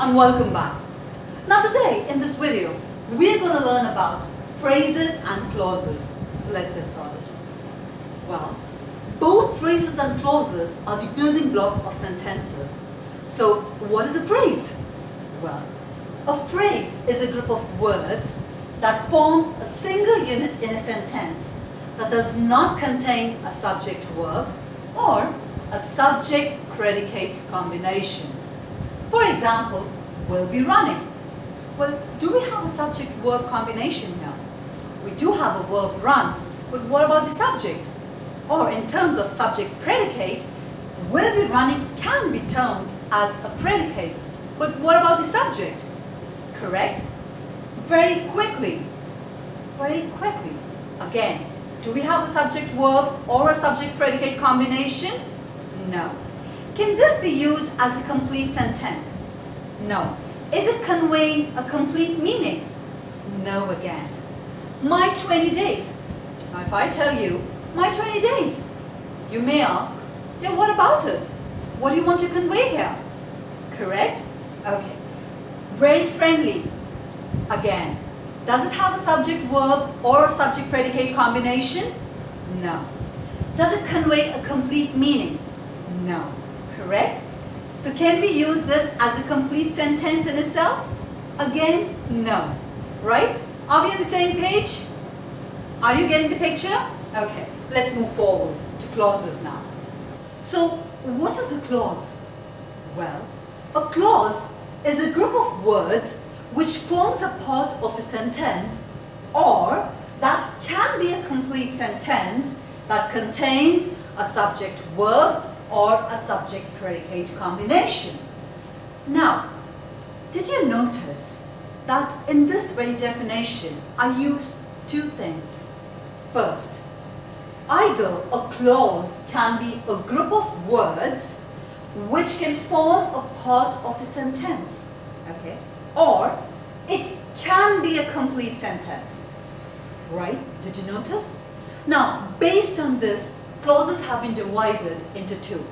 and welcome back. Now today in this video we're going to learn about phrases and clauses. So let's get started. Well, both phrases and clauses are the building blocks of sentences. So what is a phrase? Well, a phrase is a group of words that forms a single unit in a sentence that does not contain a subject-verb or a subject-predicate combination. For example, we'll be running. Well, do we have a subject-verb combination here? We do have a verb run, but what about the subject? Or in terms of subject-predicate, will be running can be termed as a predicate, but what about the subject? Correct? Very quickly. Again, do we have a subject-verb or a subject-predicate combination? No. Can this be used as a complete sentence? No. Is it conveying a complete meaning? No again. My 20 days. Now if I tell you, my 20 days, you may ask, yeah, what about it? What do you want to convey here? Correct? Okay. Very friendly. Again, does it have a subject-verb or a subject-predicate combination? No. Does it convey a complete meaning? No. Correct? So can we use this as a complete sentence in itself? Again, no. Right? Are we on the same page? Are you getting the picture? Okay, let's move forward to clauses now. So, what is a clause? Well, a clause is a group of words which forms a part of a sentence or that can be a complete sentence that contains a subject-verb or a subject-predicate combination. Now, did you notice that in this very definition I used two things? First, either a clause can be a group of words which can form a part of a sentence, okay? Or it can be a complete sentence, right? Did you notice? Now, based on this, clauses have been divided into two,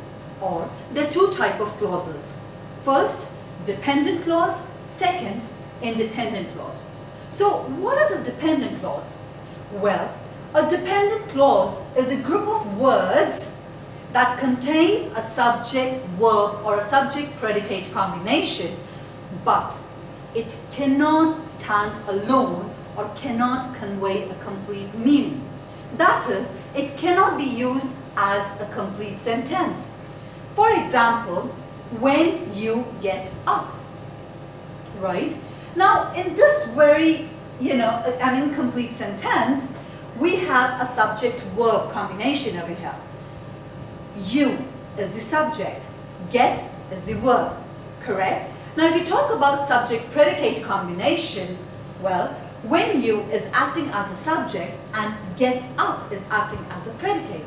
or there are two types of clauses. First, dependent clause. Second, independent clause. So, what is a dependent clause? Well, a dependent clause is a group of words that contains a subject-verb or a subject-predicate combination, but it cannot stand alone or cannot convey a complete meaning. That is, it cannot be used as a complete sentence. For example, when you get up, right? Now, in this very, an incomplete sentence, we have a subject-verb combination over here. You is the subject, get is the verb, correct? Now, if you talk about subject-predicate combination, well, when you is acting as a subject and get up is acting as a predicate.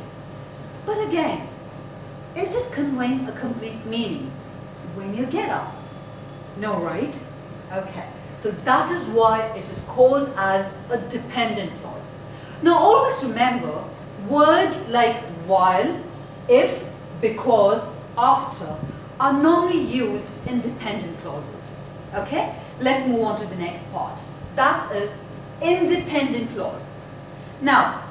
But again, is it conveying a complete meaning when you get up? No, right? Okay, so that is why it is called as a dependent clause. Now always remember, words like while, if, because, after are normally used in dependent clauses. Okay, let's move on to the next part. That is independent clause. Now,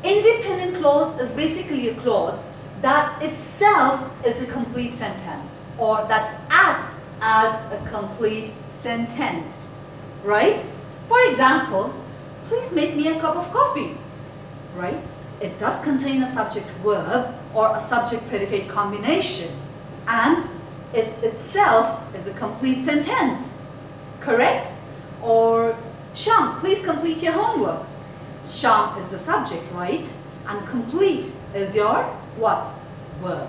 independent clause is basically a clause that itself is a complete sentence or that acts as a complete sentence, right? For example, please make me a cup of coffee, right? It does contain a subject-verb or a subject-predicate combination, and it itself is a complete sentence, correct? Or, Sham, please complete your homework. Sham is the subject, right? And complete is your what? Verb,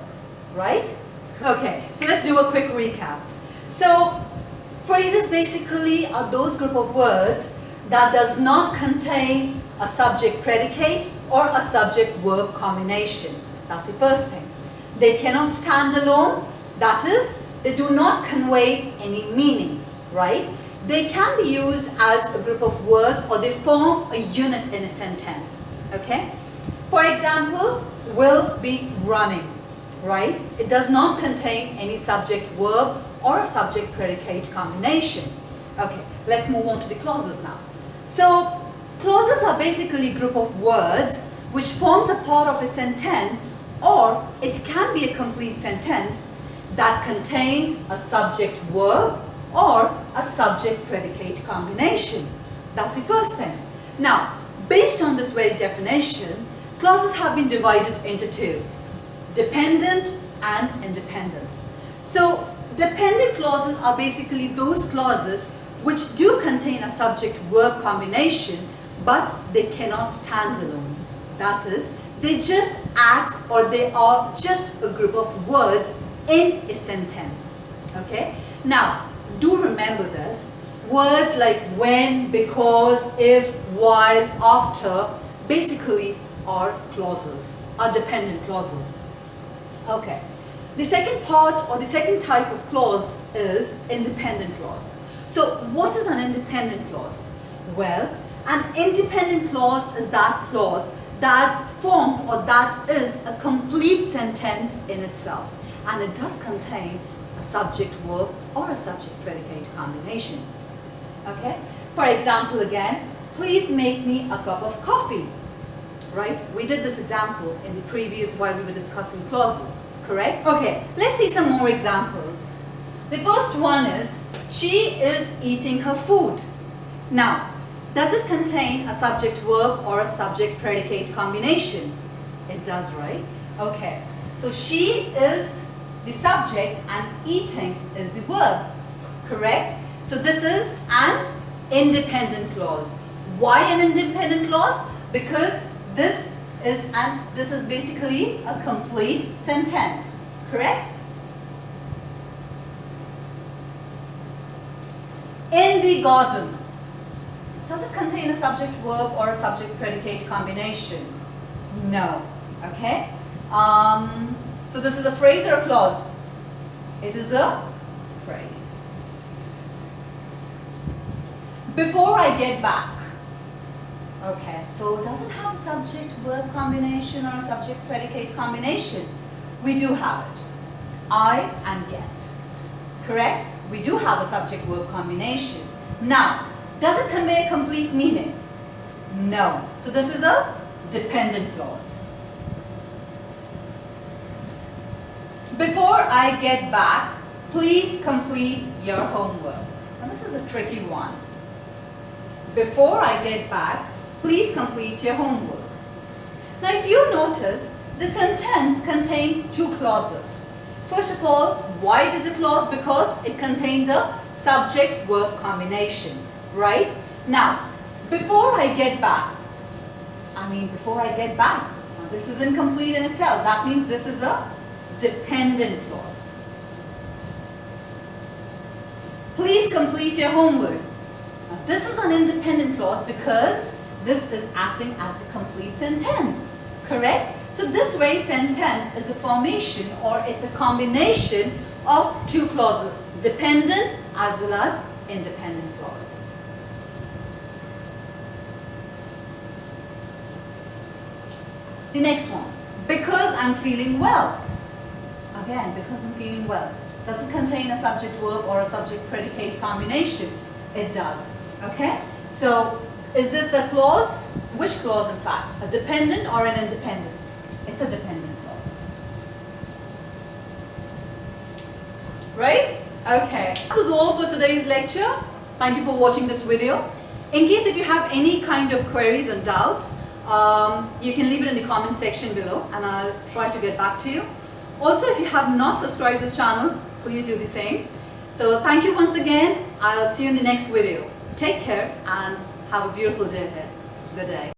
right? Okay, so let's do a quick recap. So, phrases basically are those group of words that does not contain a subject-predicate or a subject-verb combination. That's the first thing. They cannot stand alone. That is, they do not convey any meaning, right? They can be used as a group of words or they form a unit in a sentence, okay? For example, will be running, right? It does not contain any subject-verb or a subject-predicate combination. Okay, let's move on to the clauses now. So, clauses are basically a group of words which forms a part of a sentence, or it can be a complete sentence that contains a subject-verb or a subject-predicate combination. That's the first thing. Now, based on this very definition, clauses have been divided into two: dependent and independent. So, dependent clauses are basically those clauses which do contain a subject-verb combination, but they cannot stand alone. That is, they just act, or they are just a group of words in a sentence. Okay? Now, do remember this. Words like when, because, if, while, after basically are clauses, are dependent clauses. Okay. The second part, or the second type of clause, is independent clause. So what is an independent clause? Well, an independent clause is that clause that forms, or that is a complete sentence in itself, and it does contain a subject-verb or a subject-predicate combination. Okay? For example again, please make me a cup of coffee. Right? We did this example in the previous while we were discussing clauses. Correct? Okay, let's see some more examples. The first one is, she is eating her food. Now, does it contain a subject-verb or a subject-predicate combination? It does, right? Okay, so she is the subject and eating is the verb. Correct? So this is an independent clause. Why an independent clause? Because this is basically a complete sentence. Correct? In the garden. Does it contain a subject-verb or a subject-predicate combination? No. Okay? So this is a phrase or a clause? It is a phrase. Before I get back. Okay, so does it have a subject-verb combination or a subject-predicate combination? We do have it. I and get. Correct? We do have a subject-verb combination. Now, does it convey a complete meaning? No. So this is a dependent clause. Before I get back, please complete your homework. Now this is a tricky one. Before I get back, please complete your homework. Now if you notice, the sentence contains two clauses. First of all, why it is a clause? Because it contains a subject-verb combination. Right? Now, before I get back, before I get back. Now, this is incomplete in itself. That means this is a dependent clause. Please complete your homework. Now, this is an independent clause because this is acting as a complete sentence. Correct? So this very sentence is a formation, or it's a combination of two clauses, dependent as well as independent clause. The next one, because I'm feeling well. Again, because I'm feeling well. Does it contain a subject-verb or a subject-predicate combination? It does. Okay? So, is this a clause? Which clause, in fact? A dependent or an independent? It's a dependent clause. Right? Okay. That was all for today's lecture. Thank you for watching this video. In case if you have any kind of queries and doubts, you can leave it in the comment section below and I'll try to get back to you. Also, if you have not subscribed to this channel, please do the same. So thank you once again. I'll see you in the next video. Take care and have a beautiful day ahead. Good day.